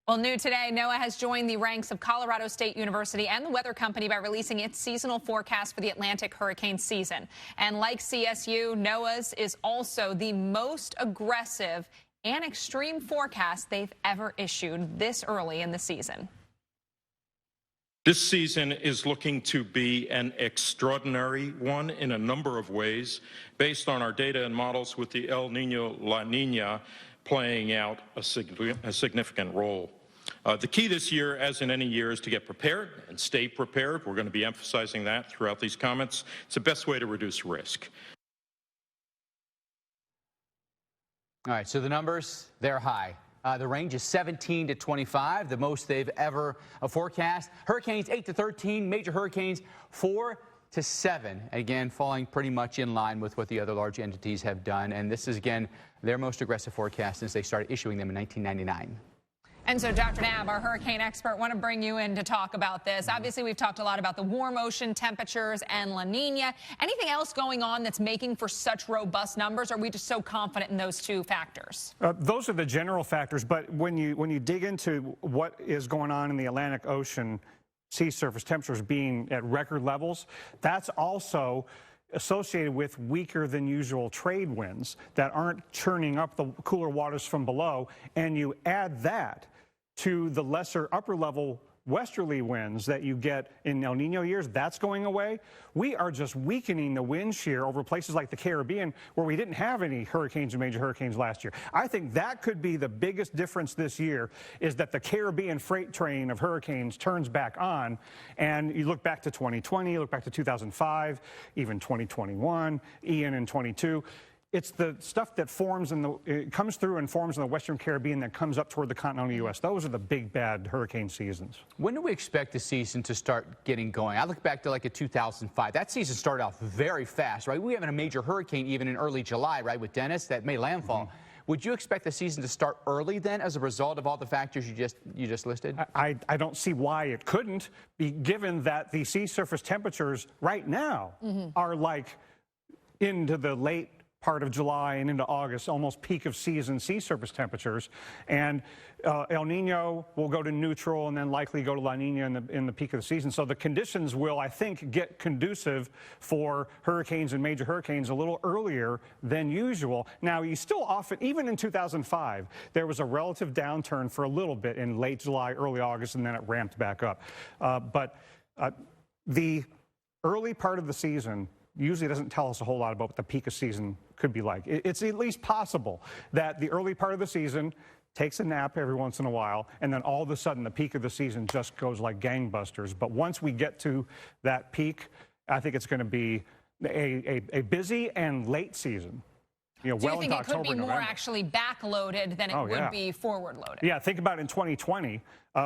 Well, new today, NOAA has joined the ranks of Colorado State University and the weather company by releasing its seasonal forecast for the Atlantic hurricane season. And like CSU, NOAA's is also the most aggressive and extreme forecast they've ever issued this early in the season. This season is looking to be an extraordinary one in a number of ways, based on our data and models with the El Nino-La Nina playing out a significant role. The key this year, as in any year, is to get prepared and stay prepared. We're going to be emphasizing that throughout these comments. It's the best way to reduce risk. All right, so the numbers, they're high. The range is 17 to 25, the most they've ever forecast. Hurricanes 8 to 13, major hurricanes 4 to 7. Again, falling pretty much in line with what the other large entities have done. And this is, again, their most aggressive forecast since they started issuing them in 1999. And so, Dr. Knabb, our hurricane expert, want to bring you in to talk about this. Obviously, we've talked a lot about the warm ocean temperatures and La Nina. Anything else going on that's making for such robust numbers? Or are we just so confident in those two factors? Those are the general factors. But when you dig into what is going on in the Atlantic Ocean, sea surface temperatures being at record levels, that's also associated with weaker than usual trade winds that aren't churning up the cooler waters from below. And you add that to the lesser upper level westerly winds that you get in El Nino years, that's going away. We are just weakening the wind shear over places like the Caribbean where we didn't have any hurricanes and major hurricanes last year. I think that could be the biggest difference this year, is that the Caribbean freight train of hurricanes turns back on. And you look back to 2020, you look back to 2005, even 2021, Ian in 22. It's the stuff that forms it comes through and forms in the Western Caribbean that comes up toward the continental U.S. Those are the big, bad hurricane seasons. When do we expect the season to start getting going? I look back to like a 2005. That season started off very fast, right? We have a major hurricane even in early July, right, with Dennis that made landfall. Mm-hmm. Would you expect the season to start early then as a result of all the factors you just listed? I don't see why it couldn't, be given that the sea surface temperatures right now are like into the late part of July and into August, almost peak of season sea surface temperatures. And El Nino will go to neutral and then likely go to La Nina in the peak of the season. So the conditions will, I think, get conducive for hurricanes and major hurricanes a little earlier than usual. Now, you still often, even in 2005, there was a relative downturn for a little bit in late July, early August, and then it ramped back up. But the early part of the season usually doesn't tell us a whole lot about what the peak of season could be like. It's at least possible that the early part of the season takes a nap every once in a while, and then all of a sudden the peak of the season just goes like gangbusters. But once we get to that peak, I think it's going to be a busy and late season. You know, Do you well think into it could October, be more November. Actually backloaded than it would be forward-loaded? Yeah, think about in 2020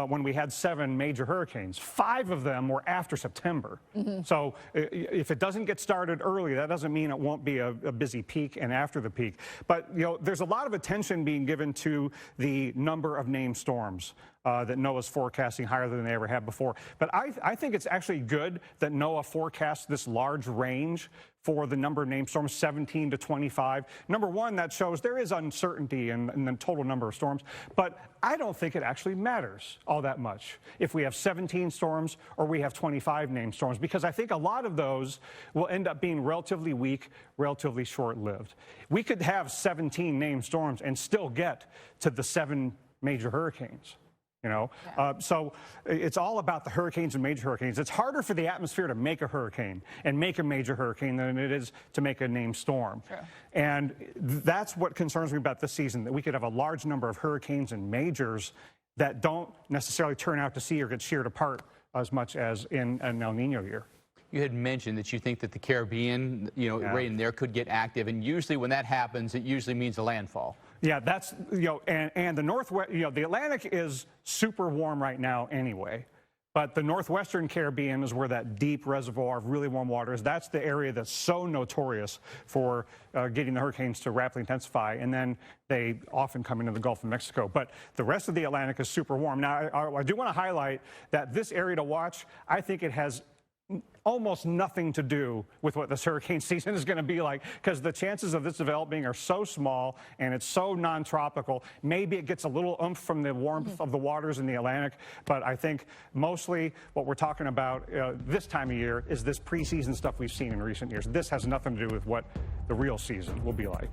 when we had 7 major hurricanes. 5 of them were after September. So if it doesn't get started early, that doesn't mean it won't be a busy peak and after the peak. But you know, there's a lot of attention being given to the number of named storms that NOAA's forecasting higher than they ever have before. But I think it's actually good that NOAA forecasts this large range for the number of named storms, 17 to 25. Number one, that shows there is uncertainty in the total number of storms, but I don't think it actually matters all that much if we have 17 storms or we have 25 named storms, because I think a lot of those will end up being relatively weak, relatively short-lived. We could have 17 named storms and still get to the 7 major hurricanes. You know, so it's all about the hurricanes and major hurricanes. It's harder for the atmosphere to make a hurricane and make a major hurricane than it is to make a named storm. True. And that's what concerns me about this season, that we could have a large number of hurricanes and majors that don't necessarily turn out to sea or get sheared apart as much as in an El Nino year. You had mentioned that you think that the Caribbean, right in there could get active, and usually when that happens, it usually means a landfall. Yeah, that's, and the Northwest, the Atlantic is super warm right now anyway, but the Northwestern Caribbean is where that deep reservoir of really warm water is. That's the area that's so notorious for getting the hurricanes to rapidly intensify, and then they often come into the Gulf of Mexico. But the rest of the Atlantic is super warm. Now, I do want to highlight that this area to watch, I think it has almost nothing to do with what this hurricane season is going to be like, because the chances of this developing are so small and it's so non-tropical. Maybe it gets a little oomph from the warmth of the waters in the Atlantic, but I think mostly what we're talking about this time of year is this preseason stuff we've seen in recent years. This has nothing to do with what the real season will be like.